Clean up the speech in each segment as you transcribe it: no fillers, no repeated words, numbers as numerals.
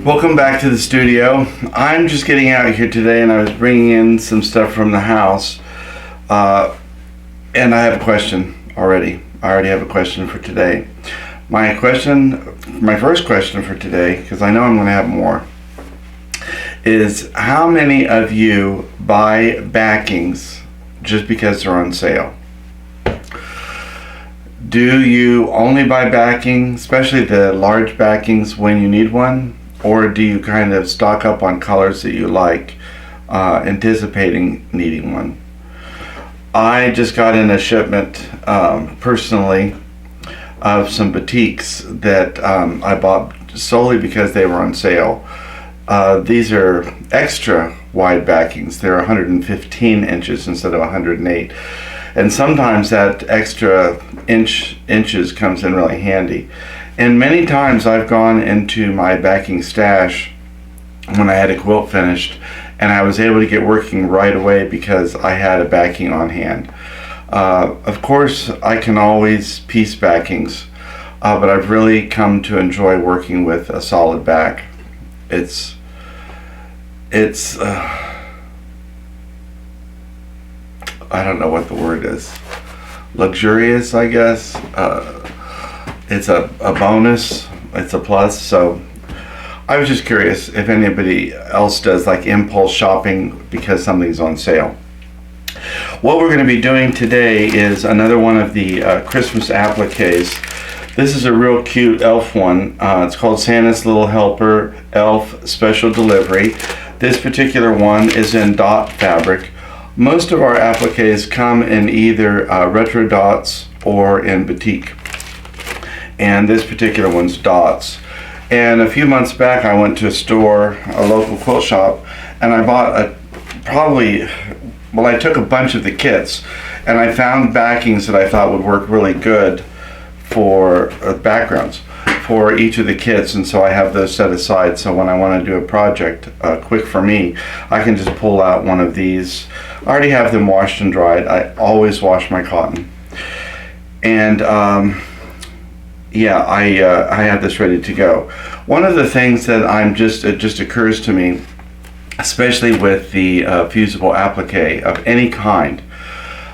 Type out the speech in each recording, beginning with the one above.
Welcome back to the studio. I'm just getting out here today and I was bringing in some stuff from the house and I have a question already. I already have a question for today. My first question for today, because I know I'm going to have more, is how many of you buy backings just because they're on sale? Do you only buy backing, especially the large backings, when you need one? Or do you kind of stock up on colors that you like, anticipating needing one? I just got in a shipment personally of some Appliques that I bought solely because they were on sale. These are extra wide backings. They're 115 inches instead of 108. And sometimes that extra inches comes in really handy. And many times I've gone into my backing stash when I had a quilt finished and I was able to get working right away because I had a backing on hand. Of course, I can always piece backings, but I've really come to enjoy working with a solid back. It's I don't know what the word is. Luxurious, I guess. It's a bonus. It's a plus. So I was just curious if anybody else does like impulse shopping because something's on sale. What we're going to be doing today is another one of the Christmas appliques. This is a real cute elf one. It's called Santa's Little Helper Elf Special Delivery. This particular one is in dot fabric. Most of our appliques come in either retro dots or in batik. And this particular one's dots. And a few months back I went to a store, a local quilt shop, and I bought I took a bunch of the kits and I found backings that I thought would work really good for backgrounds for each of the kits, and so I have those set aside so when I want to do a project quick for me, I can just pull out one of these. I already have them washed and dried. I always wash my cotton. And I have this ready to go. One of the things that it just occurs to me, especially with the fusible applique of any kind,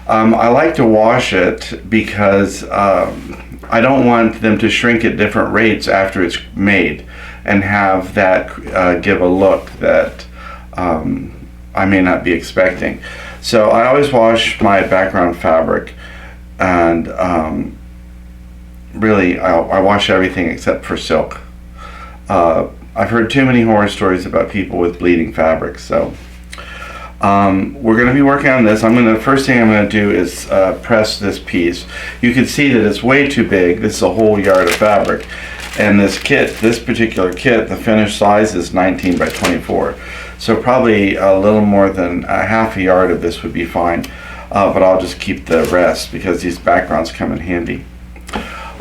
I like to wash it because I don't want them to shrink at different rates after it's made and have that give a look that I may not be expecting. So I always wash my background fabric, and really I wash everything except for silk. I've heard too many horror stories about people with bleeding fabric, so we're going to be working on this. First thing I'm going to do is press this piece. You can see that it's way too big. This is a whole yard of fabric, and this particular kit, the finished size is 19 by 24. So probably a little more than a half a yard of this would be fine, but I'll just keep the rest because these backgrounds come in handy.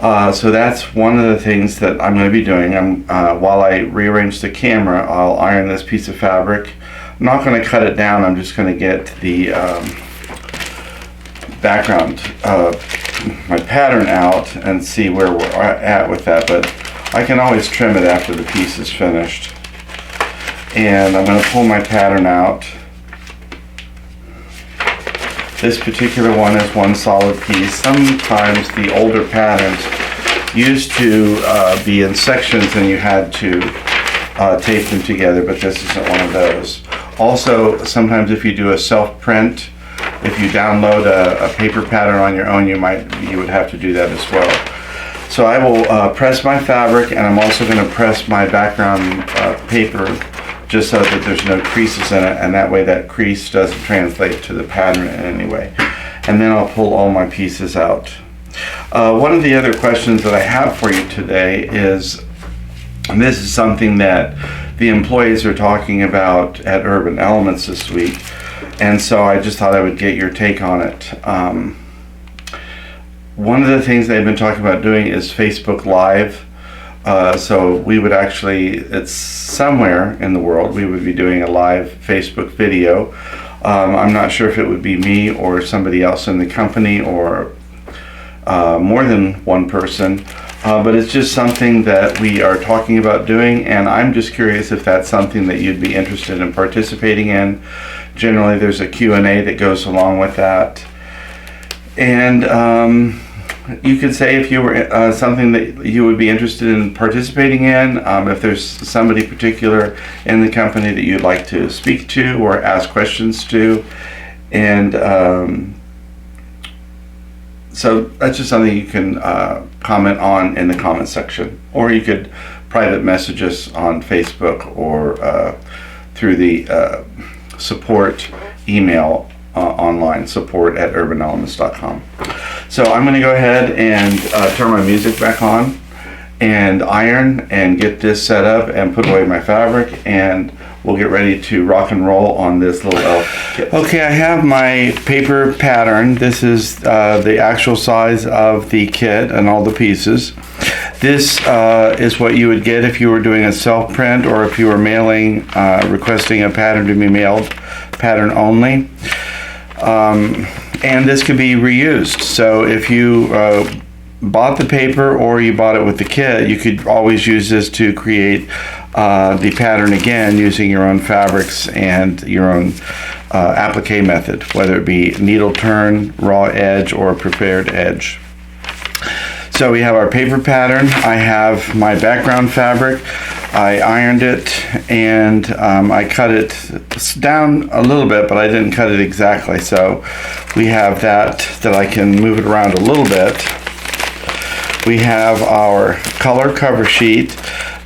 So that's one of the things that I'm going to be doing. While I rearrange the camera, I'll iron this piece of fabric. I'm not going to cut it down. I'm just going to get the background, my pattern out and see where we're at with that, but I can always trim it after the piece is finished. And I'm going to pull my pattern out. This particular one is one solid piece. Sometimes the older patterns used to be in sections and you had to tape them together, but this isn't one of those. Also, sometimes if you do a self-print, if you download a paper pattern on your own, you would have to do that as well. So I will press my fabric, and I'm also going to press my background paper just so that there's no creases in it, and that way that crease doesn't translate to the pattern in any way. And then I'll pull all my pieces out. One of the other questions that I have for you today is, and this is something that the employees are talking about at Urban Elements this week, and so I just thought I would get your take on it. One of the things they've been talking about doing is Facebook Live. So we would actually, it's somewhere in the world, we would be doing a live Facebook video. I'm not sure if it would be me or somebody else in the company or more than one person, But it's just something that we are talking about doing, and I'm just curious if that's something that you'd be interested in participating in. Generally, there's a Q&A that goes along with that. And you could say if you were something that you would be interested in participating in, if there's somebody particular in the company that you'd like to speak to or ask questions to. And so that's just something you can comment on in the comment section, or you could private message us on Facebook or through the support email online, support@urbanaelements.com. So I'm going to go ahead and turn my music back on and iron and get this set up and put away my fabric, and we'll get ready to rock and roll on this little elf kit. Okay, I have my paper pattern. This is the actual size of the kit and all the pieces. This is what you would get if you were doing a self print, or if you were mailing, requesting a pattern to be mailed, pattern only. And this could be reused. So if you bought the paper or you bought it with the kit, you could always use this to create the pattern again using your own fabrics and your own applique method, whether it be needle turn, raw edge, or prepared edge. So we have our paper pattern. I have my background fabric. I ironed it, and I cut it down a little bit, but I didn't cut it exactly. So we have that I can move it around a little bit. We have our color cover sheet.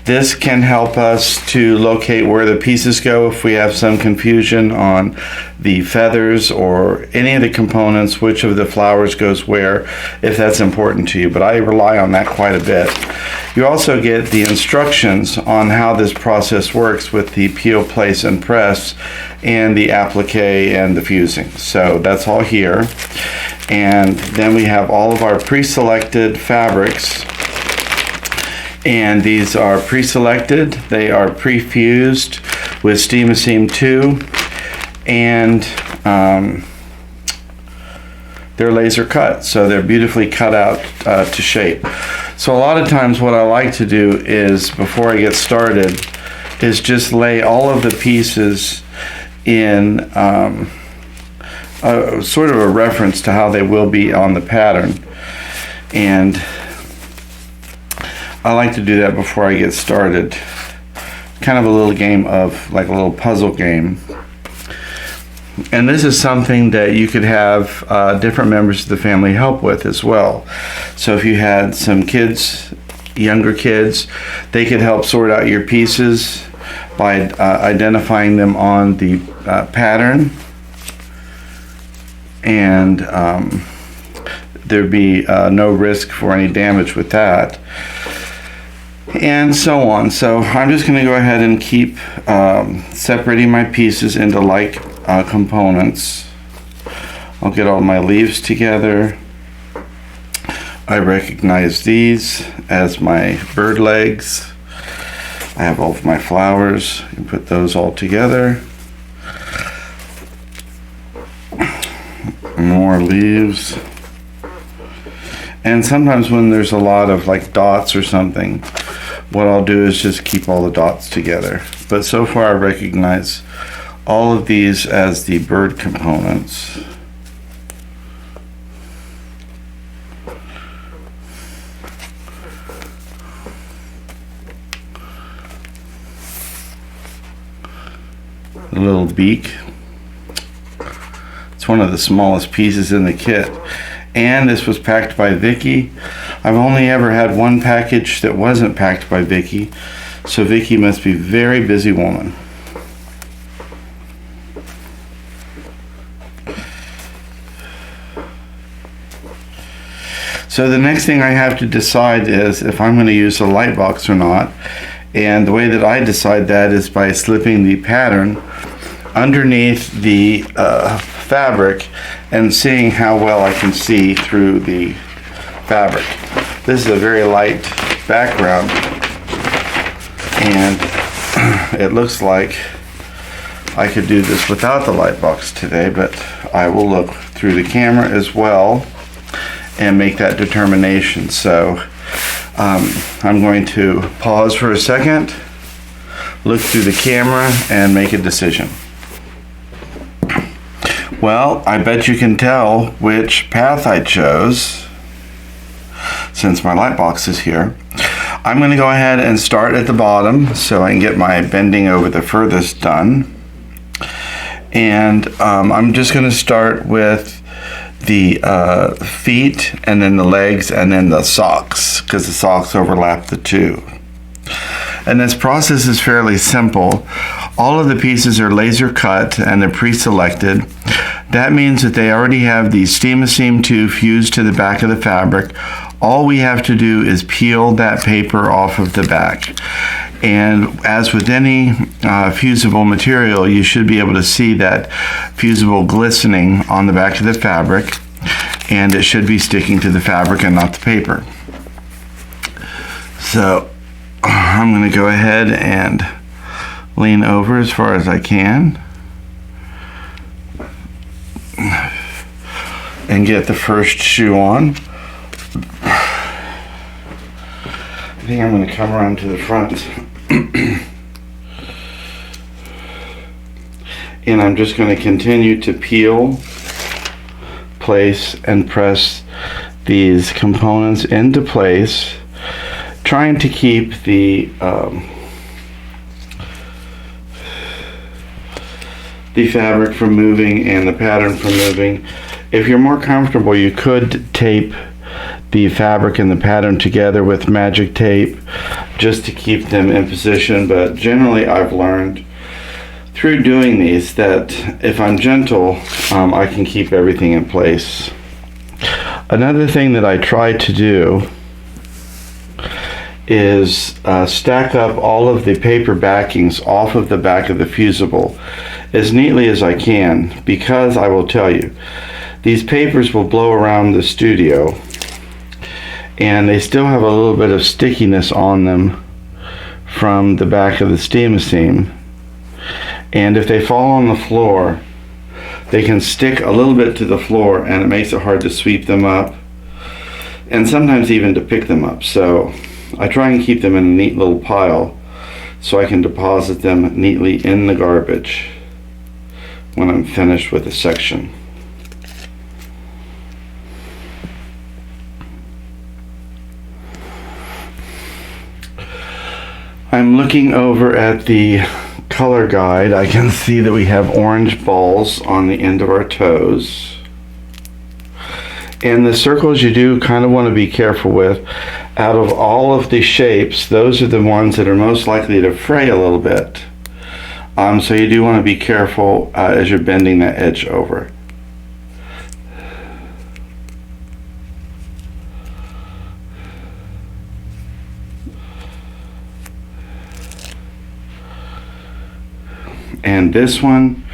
This can help us to locate where the pieces go if we have some confusion on the feathers or any of the components, which of the flowers goes where, if that's important to you. But I rely on that quite a bit. You also get the instructions on how this process works with the peel, place, and press, and the applique and the fusing. So that's all here. And then we have all of our pre-selected fabrics. And these are pre-selected. They are pre-fused with Steam-A-Seam 2, and they're laser cut, so they're beautifully cut out to shape. So a lot of times what I like to do is, before I get started, is just lay all of the pieces in sort of a reference to how they will be on the pattern. And I like to do that before I get started. Kind of a little game of, like a little puzzle game. And this is something that you could have different members of the family help with as well. So if you had some kids, younger kids, they could help sort out your pieces by identifying them on the pattern. And there'd be no risk for any damage with that. And so on. So I'm just going to go ahead and keep separating my pieces into like components. I'll get all my leaves together. I recognize these as my bird legs. I have all of my flowers. You can put those all together. More leaves. And sometimes when there's a lot of like dots or something, what I'll do is just keep all the dots together. But so far I recognize all of these as the bird components. A little beak. It's one of the smallest pieces in the kit. And this was packed by Vicky. I've only ever had one package that wasn't packed by Vicky, so Vicky must be a very busy woman. So the next thing I have to decide is if I'm going to use a light box or not. And the way that I decide that is by slipping the pattern underneath the fabric and seeing how well I can see through the fabric. This is a very light background, and it looks like I could do this without the light box today, but I will look through the camera as well and make that determination. So I'm going to pause for a second, look through the camera, and make a decision. Well, I bet you can tell which path I chose since my light box is here. I'm going to go ahead and start at the bottom so I can get my bending over the furthest done. And I'm just going to start with the feet, and then the legs, and then the socks, because the socks overlap the two. And this process is fairly simple. All of the pieces are laser cut and they're pre-selected. That means that they already have the Steam-A-Seam 2 fused to the back of the fabric. All we have to do is peel that paper off of the back. And as with any fusible material, you should be able to see that fusible glistening on the back of the fabric, and it should be sticking to the fabric and not the paper. So I'm going to go ahead and lean over as far as I can and get the first shoe on. I think I'm going to come around to the front and I'm just going to continue to peel, place, and press these components into place, trying to keep the fabric from moving and the pattern from moving. If you're more comfortable, you could tape the fabric and the pattern together with magic tape just to keep them in position, but generally I've learned through doing these that if I'm gentle, I can keep everything in place. Another thing that I try to do is stack up all of the paper backings off of the back of the fusible as neatly as I can, because I will tell you, these papers will blow around the studio and they still have a little bit of stickiness on them from the back of the Steam-A-Seam, and if they fall on the floor, they can stick a little bit to the floor and it makes it hard to sweep them up and sometimes even to pick them up. So I try and keep them in a neat little pile so I can deposit them neatly in the garbage when I'm finished with a section. I'm looking over at the color guide. I can see that we have orange balls on the end of our toes. And the circles you do kind of want to be careful with. Out of all of the shapes, those are the ones that are most likely to fray a little bit. So you do want to be careful as you're bending that edge over. And this one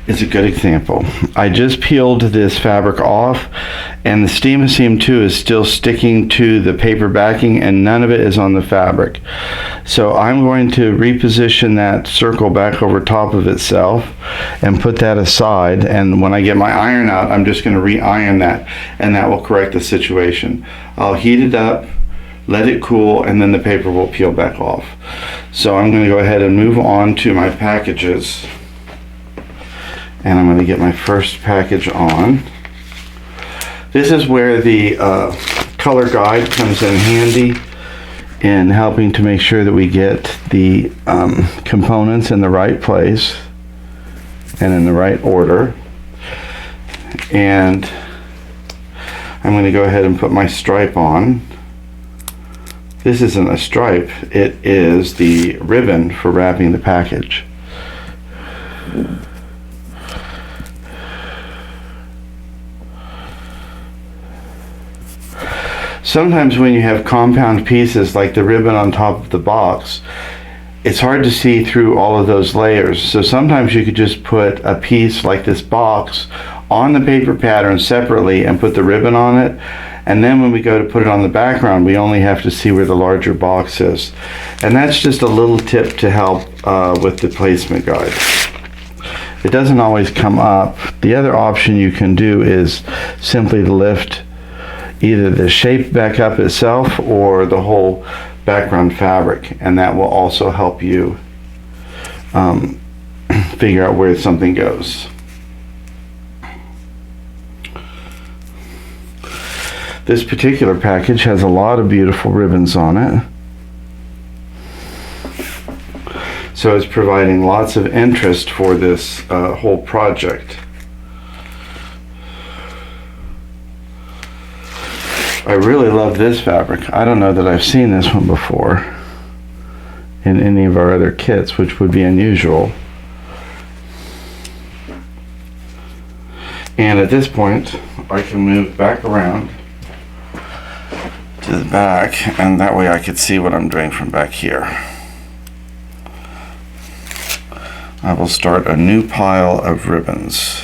is a good example. I just peeled this fabric off and the Steam-A-Seam 2 is still sticking to the paper backing and none of it is on the fabric. So I'm going to reposition that circle back over top of itself and put that aside, and when I get my iron out, I'm just going to re-iron that, and that will correct the situation. I'll heat it up, let it cool, and then the paper will peel back off. So I'm going to go ahead and move on to my packages, and I'm going to get my first package on. This is where the color guide comes in handy in helping to make sure that we get the components in the right place and in the right order. And I'm going to go ahead and put my stripe on. This isn't a stripe, it is the ribbon for wrapping the package. Sometimes when you have compound pieces like the ribbon on top of the box, it's hard to see through all of those layers. So sometimes you could just put a piece like this box on the paper pattern separately and put the ribbon on it. And then when we go to put it on the background, we only have to see where the larger box is. And that's just a little tip to help with the placement guide. It doesn't always come up. The other option you can do is simply to lift either the shape back up itself or the whole background fabric, and that will also help you figure out where something goes. This particular package has a lot of beautiful ribbons on it, so it's providing lots of interest for this whole project. I really love this fabric. I don't know that I've seen this one before in any of our other kits, which would be unusual. And at this point, I can move back around to the back, and that way I could see what I'm doing from back here. I will start a new pile of ribbons.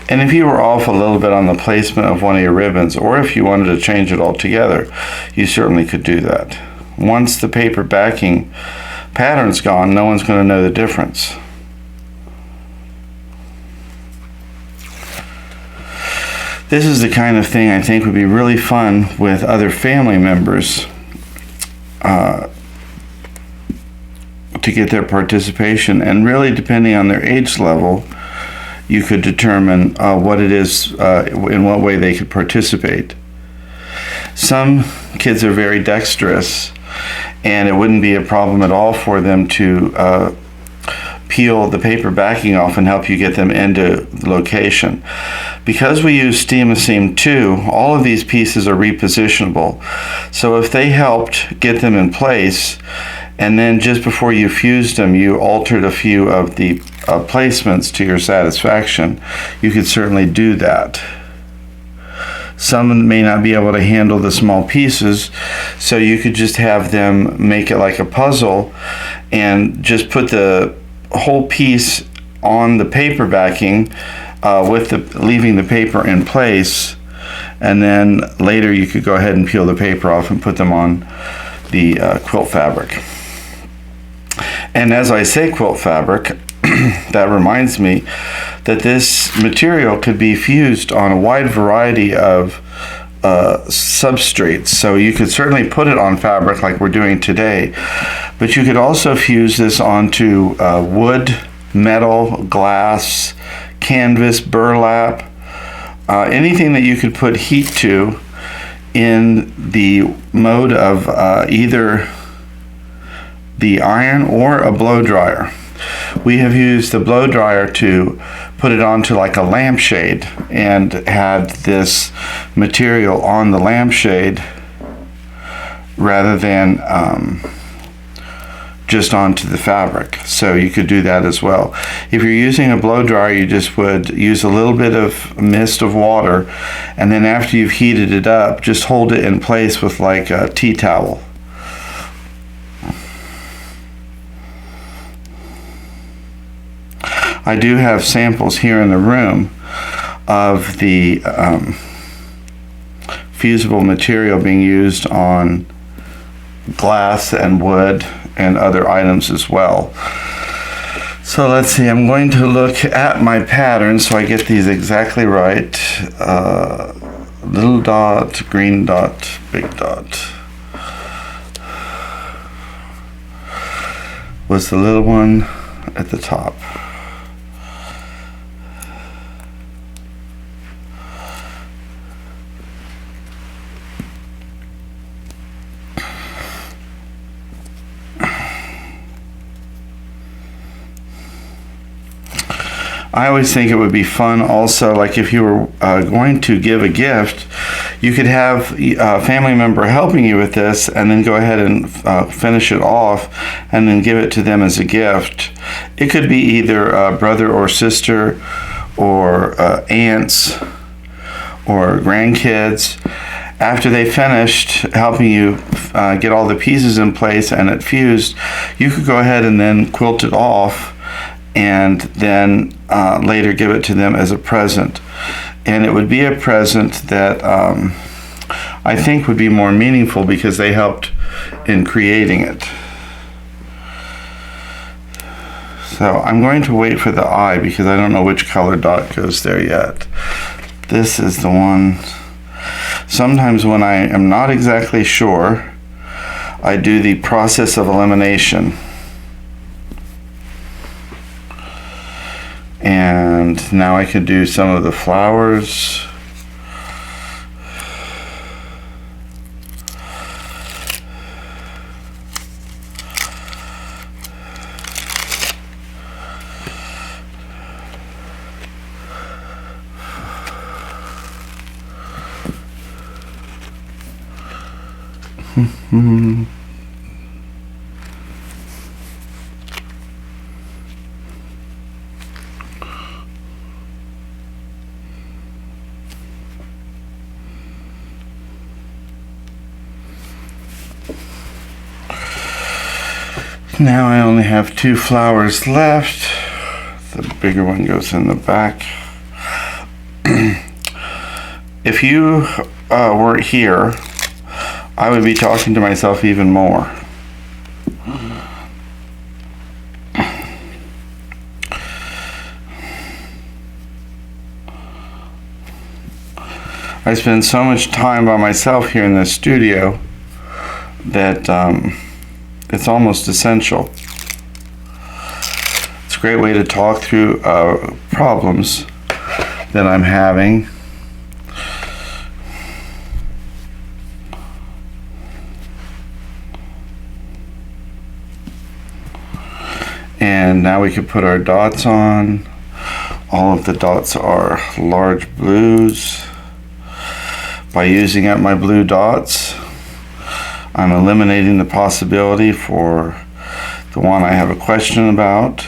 And if you were off a little bit on the placement of one of your ribbons, or if you wanted to change it altogether, you certainly could do that. Once the paper backing pattern's gone, no one's going to know the difference. This is the kind of thing I think would be really fun with other family members to get their participation, and really depending on their age level, you could determine what it is, in what way they could participate. Some kids are very dexterous, and it wouldn't be a problem at all for them to peel the paper backing off and help you get them into the location. Because we use Steam-A-Seam 2, all of these pieces are repositionable. So if they helped get them in place, and then just before you fused them, you altered a few of the placements to your satisfaction, you could certainly do that. Some may not be able to handle the small pieces, so you could just have them make it like a puzzle and just put the whole piece on the paper backing leaving the paper in place, and then later you could go ahead and peel the paper off and put them on the quilt fabric. And as I say quilt fabric, that reminds me that this material could be fused on a wide variety of substrates. So you could certainly put it on fabric like we're doing today, but you could also fuse this onto wood, metal, glass, canvas, burlap, anything that you could put heat to in the mode of either the iron or a blow dryer. We have used the blow dryer to put it onto like a lampshade and had this material on the lampshade rather than just onto the fabric. So you could do that as well. If you're using a blow dryer, you just would use a little bit of mist of water, and then after you've heated it up, just hold it in place with like a tea towel. I do have samples here in the room of the fusible material being used on glass and wood and other items as well. So let's see, I'm going to look at my pattern so I get these exactly right. Little dot, green dot, big dot. Was the little one at the top. I always think it would be fun also, like if you were going to give a gift, you could have a family member helping you with this and then go ahead and finish it off and then give it to them as a gift. It could be either a brother or sister or aunts or grandkids. After they finished helping you get all the pieces in place and it fused, you could go ahead and then quilt it off and then later give it to them as a present. And it would be a present that I think would be more meaningful because they helped in creating it. So I'm going to wait for the eye because I don't know which color dot goes there yet. This is the one. Sometimes when I am not exactly sure, I do the process of elimination. And now I could do some of the flowers. Now I only have 2 flowers left. The bigger one goes in the back. If you were here, I would be talking to myself even more. I spend so much time by myself here in the studio that it's almost essential. It's a great way to talk through problems that I'm having. And now we can put our dots on. All of the dots are large blues. By using up my blue dots, I'm eliminating the possibility for the one I have a question about.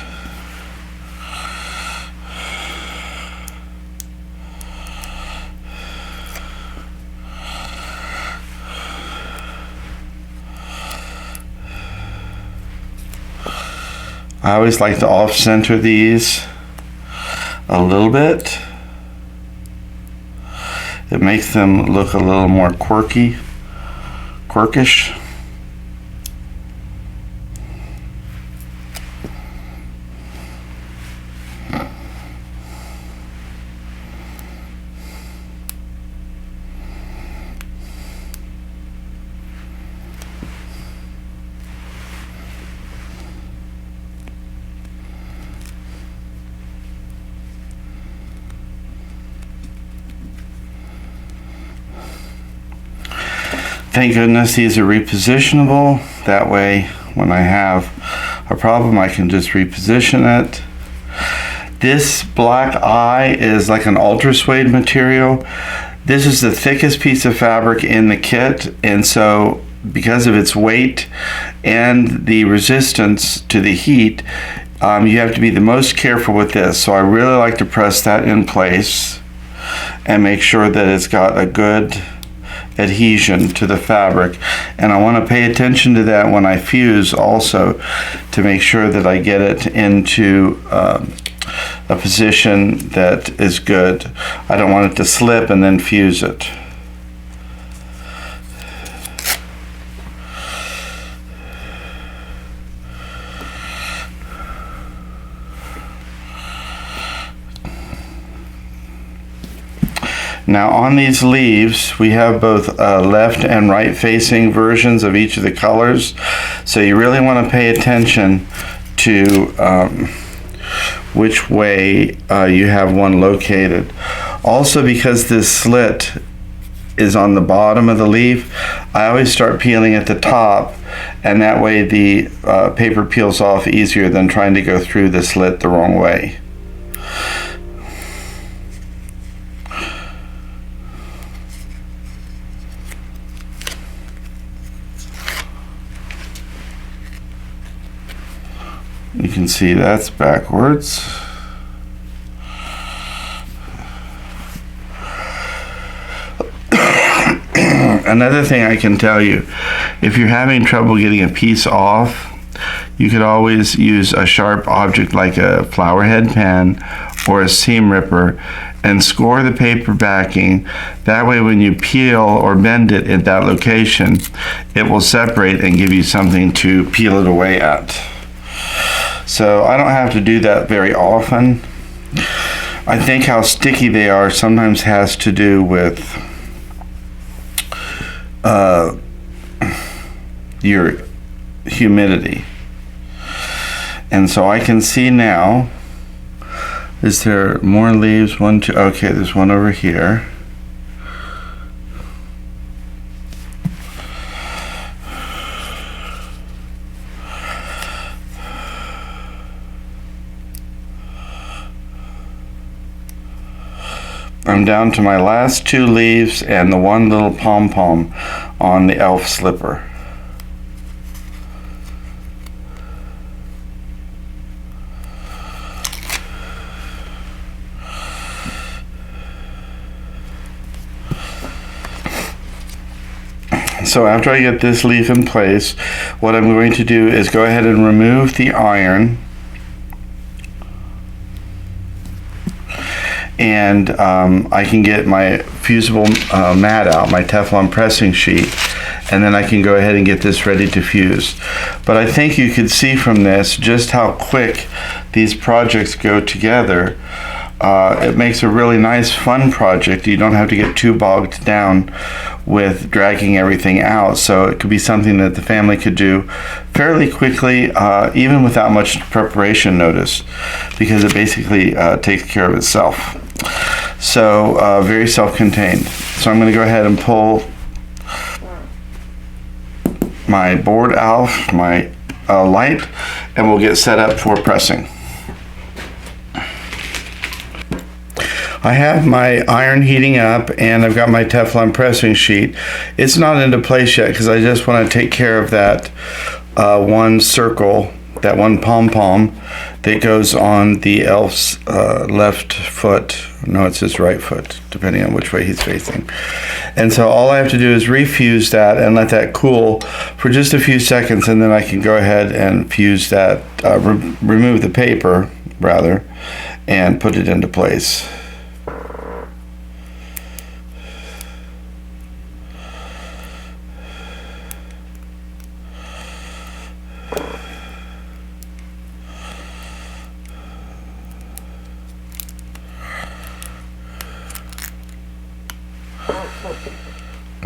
I always like to off-center these a little bit. It makes them look a little more quirkish. Thank goodness these are repositionable. That way, when I have a problem, I can just reposition it. This black eye is like an ultra suede material. This is the thickest piece of fabric in the kit, and so because of its weight and the resistance to the heat, you have to be the most careful with this. So I really like to press that in place and make sure that it's got a good adhesion to the fabric, and I want to pay attention to that when I fuse also, to make sure that I get it into a position that is good. I don't want it to slip and then fuse it. Now on these leaves, we have both left and right facing versions of each of the colors. So you really want to pay attention to which way you have one located. Also, because this slit is on the bottom of the leaf, I always start peeling at the top, and that way the paper peels off easier than trying to go through the slit the wrong way. You can see that's backwards. Another thing I can tell you, if you're having trouble getting a piece off, you could always use a sharp object like a flower head pen or a seam ripper and score the paper backing. That way when you peel or bend it at that location, it will separate and give you something to peel it away at. So I don't have to do that very often. I think how sticky they are sometimes has to do with your humidity. And so I can see now, is there more leaves? One, two, okay, there's one over here. I'm down to my last 2 leaves and the one little pom-pom on the elf slipper. So after I get this leaf in place, what I'm going to do is go ahead and remove the iron. And I can get my fusible mat out, my Teflon pressing sheet, and then I can go ahead and get this ready to fuse. But I think you could see from this just how quick these projects go together. It makes a really nice, fun project. You don't have to get too bogged down with dragging everything out. So it could be something that the family could do fairly quickly, even without much preparation notice, because it basically takes care of itself. So very self-contained. So I'm going to go ahead and pull my board out, my light, and we'll get set up for pressing. I have my iron heating up and I've got my Teflon pressing sheet. It's not into place yet because I just want to take care of that one circle, that one pom-pom that goes on the elf's left foot. No, it's his right foot, depending on which way he's facing. And so all I have to do is refuse that and let that cool for just a few seconds, and then I can go ahead and fuse that, remove the paper, rather, and put it into place.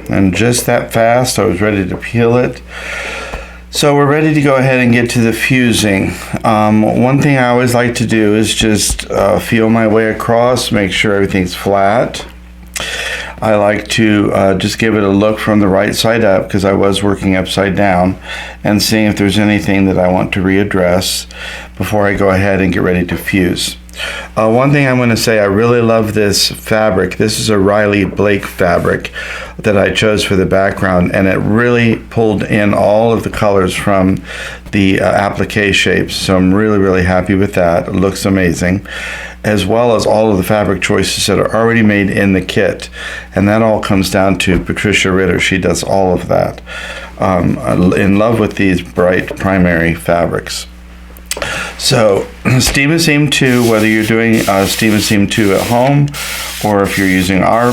And just that fast, I was ready to peel it. So we're ready to go ahead and get to the fusing. One thing I always like to do is just feel my way across, make sure everything's flat. I like to just give it a look from the right side up, because I was working upside down, and seeing if there's anything that I want to readdress before I go ahead and get ready to fuse. One thing I'm going to say, I really love this fabric. This is a Riley Blake fabric that I chose for the background, and it really pulled in all of the colors from the applique shapes. So I'm really happy with that. It looks amazing, as well as all of the fabric choices that are already made in the kit. And that all comes down to Patricia Ritter. She does all of that. In love with these bright primary fabrics. So Steam and Seam 2, whether you're doing Steam and Seam 2 at home or if you're using our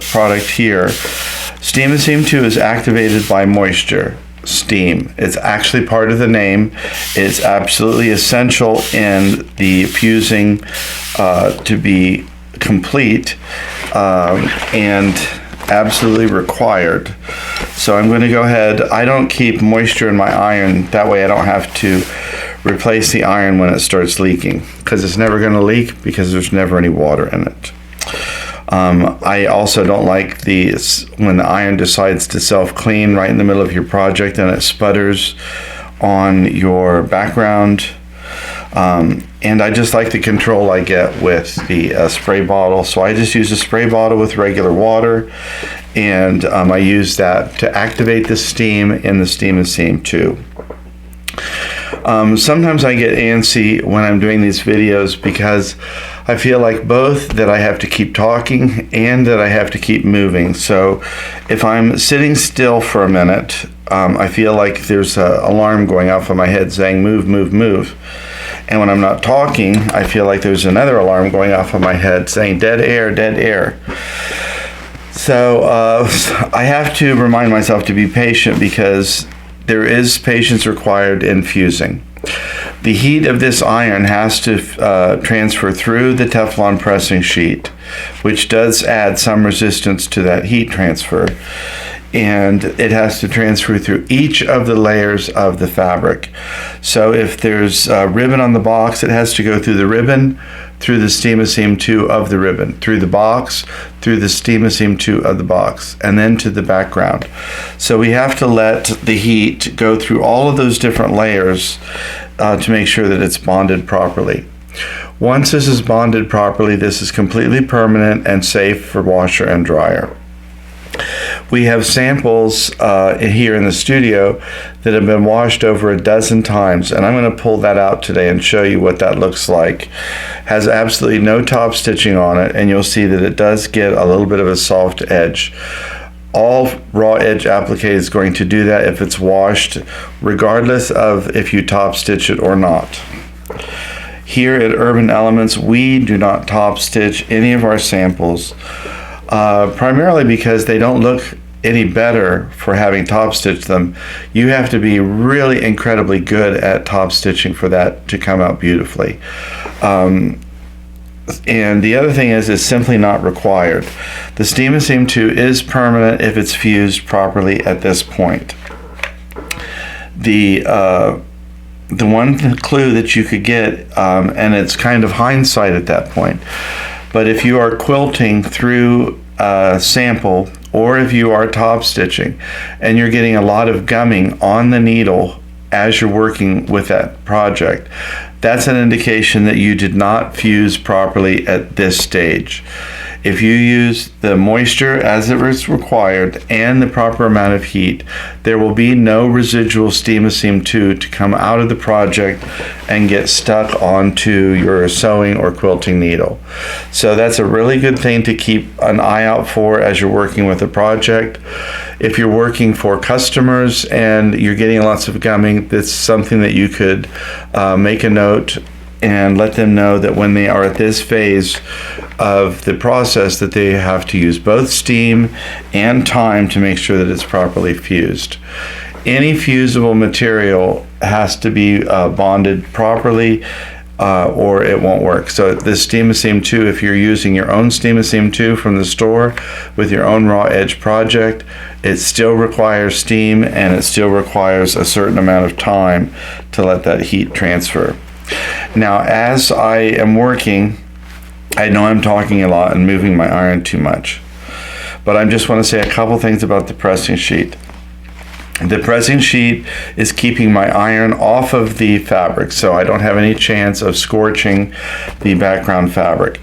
product here, Steam and Seam 2 is activated by moisture. Steam. It's actually part of the name. It's absolutely essential in the fusing to be complete and absolutely required. So I'm going to go ahead. I don't keep moisture in my iron. That way I don't have to replace the iron when it starts leaking, because it's never going to leak because there's never any water in it. I also don't like when the iron decides to self-clean right in the middle of your project and it sputters on your background. And I just like the control I get with the spray bottle. So I just use a spray bottle with regular water, and I use that to activate the steam in the Steam and Seam 2. Sometimes I get antsy when I'm doing these videos because I feel like both that I have to keep talking and that I have to keep moving. So if I'm sitting still for a minute, I feel like there's an alarm going off in my head saying move, move, move. And when I'm not talking, I feel like there's another alarm going off in my head saying dead air, dead air. So I have to remind myself to be patient because there is patience required in fusing. The heat of this iron has to transfer through the Teflon pressing sheet, which does add some resistance to that heat transfer. And it has to transfer through each of the layers of the fabric. So if there's a ribbon on the box, it has to go through the ribbon, through the Steam-A-Seam 2 of the ribbon, through the box, through the Steam-A-Seam 2 of the box, and then to the background. So we have to let the heat go through all of those different layers to make sure that it's bonded properly. Once this is bonded properly, this is completely permanent and safe for washer and dryer. We have samples here in the studio that have been washed over a dozen times, and I'm going to pull that out today and show you what that looks like. Has absolutely no top stitching on it, and you'll see that it does get a little bit of a soft edge. All raw edge applique is going to do that if it's washed, regardless of if you top stitch it or not. Here at Urban Elementz, we do not top stitch any of our samples. Primarily because they don't look any better for having top stitched them. You have to be really incredibly good at top stitching for that to come out beautifully. And the other thing is it's simply not required. The Steam-A-Seam 2 is permanent if it's fused properly at this point. The one clue that you could get, and it's kind of hindsight at that point, but if you are quilting through a sample, or if you are top stitching and you're getting a lot of gumming on the needle as you're working with that project, that's an indication that you did not fuse properly at this stage. If you use the moisture as it is required and the proper amount of heat, there will be no residual Steam-A-Seam 2 to come out of the project and get stuck onto your sewing or quilting needle. So that's a really good thing to keep an eye out for as you're working with a project. If you're working for customers and you're getting lots of gumming, that's something that you could make a note and let them know that when they are at this phase of the process that they have to use both steam and time to make sure that it's properly fused. Any fusible material has to be bonded properly or it won't work. So this Steam-A-Seam 2, if you're using your own Steam-A-Seam 2 from the store with your own raw edge project, it still requires steam and it still requires a certain amount of time to let that heat transfer. Now, as I am working, I know I'm talking a lot and moving my iron too much, but I just want to say a couple things about the pressing sheet. The pressing sheet is keeping my iron off of the fabric, so I don't have any chance of scorching the background fabric.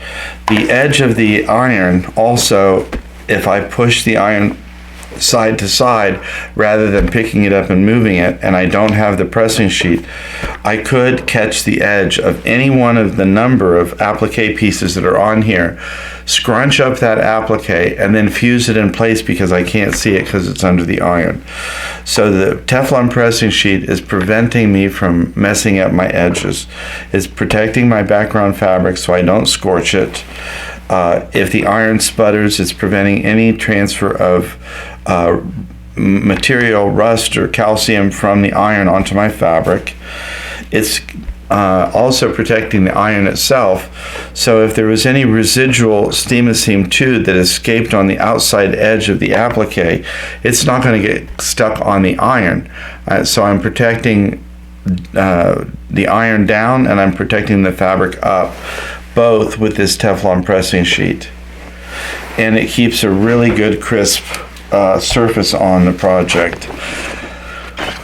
The edge of the iron also, if I push the iron side to side rather than picking it up and moving it, and I don't have the pressing sheet, I could catch the edge of any one of the number of applique pieces that are on here, scrunch up that applique, and then fuse it in place because I can't see it because it's under the iron. So the Teflon pressing sheet is preventing me from messing up my edges. It's protecting my background fabric so I don't scorch it. If the iron sputters, it's preventing any transfer of material, rust or calcium from the iron onto my fabric. It's also protecting the iron itself, so if there was any residual Steam-A-Seam 2 that escaped on the outside edge of the applique, it's not going to get stuck on the iron. So I'm protecting the iron down and I'm protecting the fabric up, both with this Teflon pressing sheet, and it keeps a really good crisp surface on the project.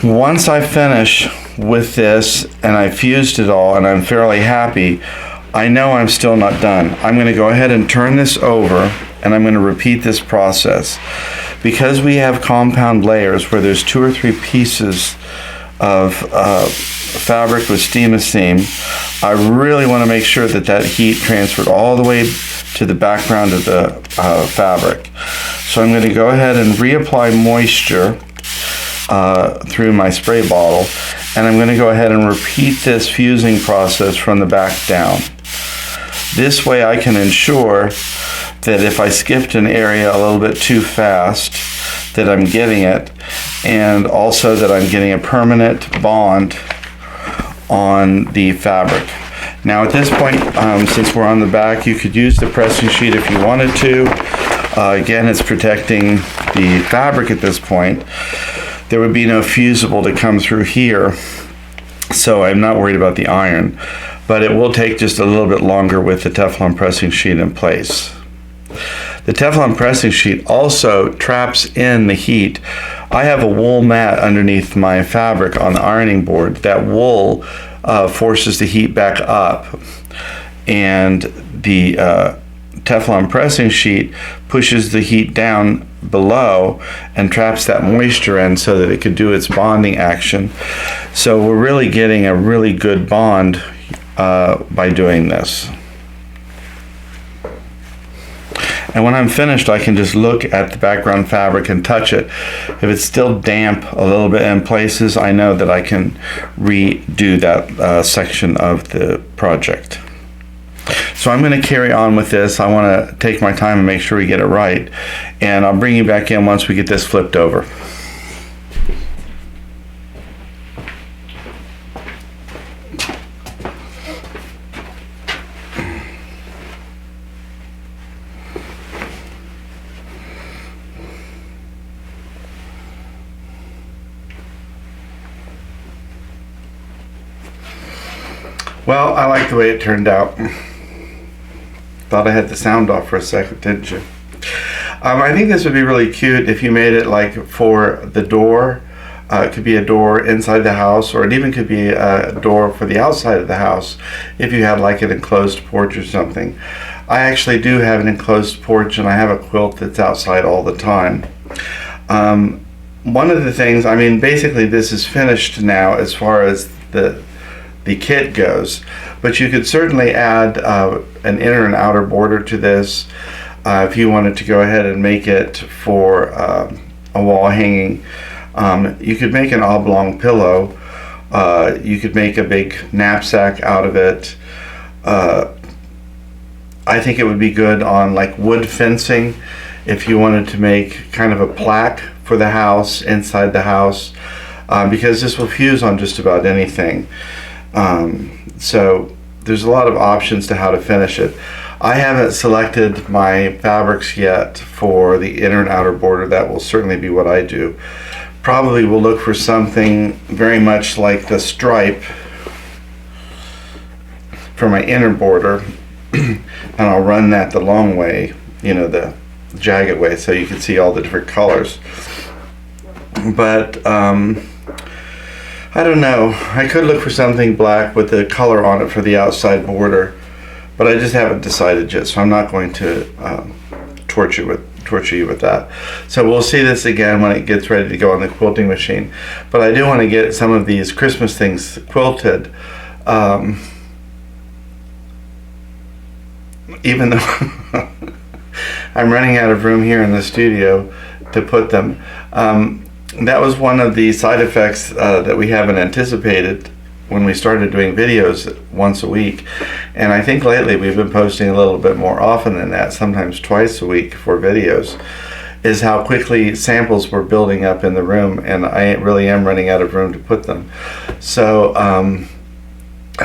Once I finish with this and I fused it all and I'm fairly happy, I know I'm still not done. I'm going to go ahead and turn this over and I'm going to repeat this process. Because we have compound layers where there's 2 or 3 pieces of fabric with Steam-A-Seam, I really want to make sure that that heat transferred all the way to the background of the fabric. So I'm going to go ahead and reapply moisture. through my spray bottle, and I'm going to go ahead and repeat this fusing process from the back down. This way I can ensure that if I skipped an area a little bit too fast, that I'm getting it, and also that I'm getting a permanent bond on the fabric. Now at this point, since we're on the back, you could use the pressing sheet if you wanted to. Again, it's protecting the fabric at this point. There would be no fusible to come through here, so I'm not worried about the iron, but it will take just a little bit longer with the Teflon pressing sheet in place. The Teflon pressing sheet also traps in the heat. I have a wool mat underneath my fabric on the ironing board. That wool forces the heat back up, and the Teflon pressing sheet pushes the heat down below and traps that moisture in so that it could do its bonding action. So we're really getting a really good bond by doing this. And when I'm finished, I can just look at the background fabric and touch it. If it's still damp a little bit in places, I know that I can redo that section of the project. So I'm going to carry on with this. I want to take my time and make sure we get it right. And I'll bring you back in once we get this flipped over. Well, I like the way it turned out. Thought I had the sound off for a second, didn't you? I think this would be really cute if you made it like for the door. It could be a door inside the house, or it even could be a door for the outside of the house if you had like an enclosed porch or something. I actually do have an enclosed porch, and I have a quilt that's outside all the time. One of the things, I mean, basically this is finished now as far as the kit goes, but you could certainly add an inner and outer border to this if you wanted to go ahead and make it for a wall hanging. You could make an oblong pillow. You could make a big knapsack out of it. I think it would be good on like wood fencing if you wanted to make kind of a plaque for the house, inside the house, because this will fuse on just about anything. So there's a lot of options to how to finish it. I haven't selected my fabrics yet for the inner and outer border. That will certainly be what I do. Probably will look for something very much like the stripe for my inner border, and I'll run that the long way, you know, the jagged way, so you can see all the different colors. But I don't know. I could look for something black with the color on it for the outside border, but I just haven't decided yet, so I'm not going to torture you with that. So we'll see this again when it gets ready to go on the quilting machine. But I do want to get some of these Christmas things quilted, even though I'm running out of room here in the studio to put them. That was one of the side effects that we haven't anticipated when we started doing videos once a week. And I think lately we've been posting a little bit more often than that, sometimes twice a week for videos, is how quickly samples were building up in the room, and I really am running out of room to put them. So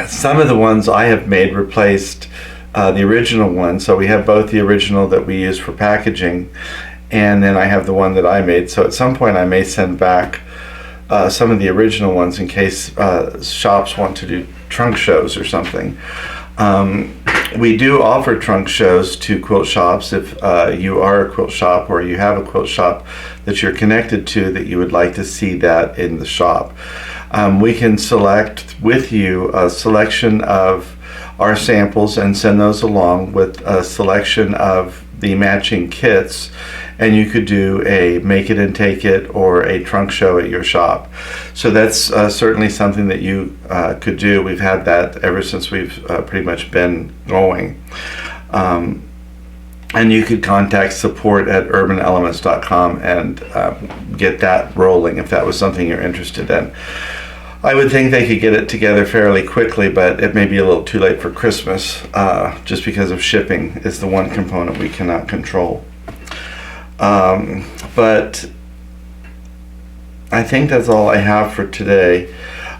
some of the ones I have made replaced the original one. So we have both the original that we use for packaging, and then I have the one that I made. So at some point I may send back some of the original ones in case shops want to do trunk shows or something. We do offer trunk shows to quilt shops if you are a quilt shop, or you have a quilt shop that you're connected to that you would like to see that in the shop. We can select with you a selection of our samples and send those along with a selection of the matching kits, and you could do a make it and take it or a trunk show at your shop. So that's certainly something that you could do. We've had that ever since we've pretty much been going. And you could contact support@urbanaelements.com and get that rolling if that was something you're interested in. I would think they could get it together fairly quickly, but it may be a little too late for Christmas, just because of shipping is the one component we cannot control. But I think that's all I have for today.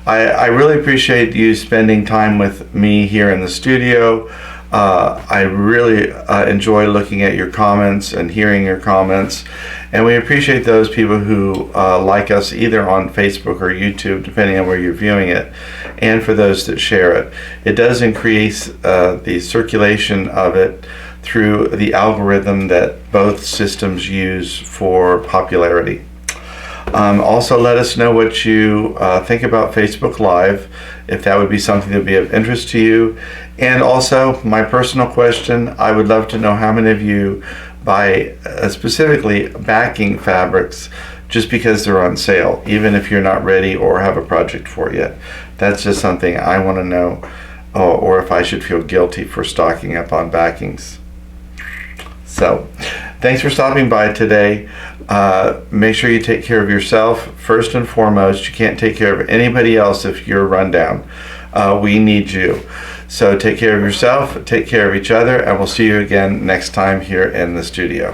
I really appreciate you spending time with me here in the studio. I really enjoy looking at your comments and hearing your comments, and we appreciate those people who like us either on Facebook or YouTube, depending on where you're viewing it, and for those that share it. It does increase the circulation of it through the algorithm that both systems use for popularity. Also, let us know what you think about Facebook Live, if that would be something that would be of interest to you. And also, my personal question, I would love to know how many of you buy specifically backing fabrics just because they're on sale, even if you're not ready or have a project for it yet. That's just something I want to know, or if I should feel guilty for stocking up on backings. So, thanks for stopping by today. Make sure you take care of yourself first and foremost. You can't take care of anybody else if you're run down. We need you. So take care of yourself, take care of each other, and we'll see you again next time here in the studio.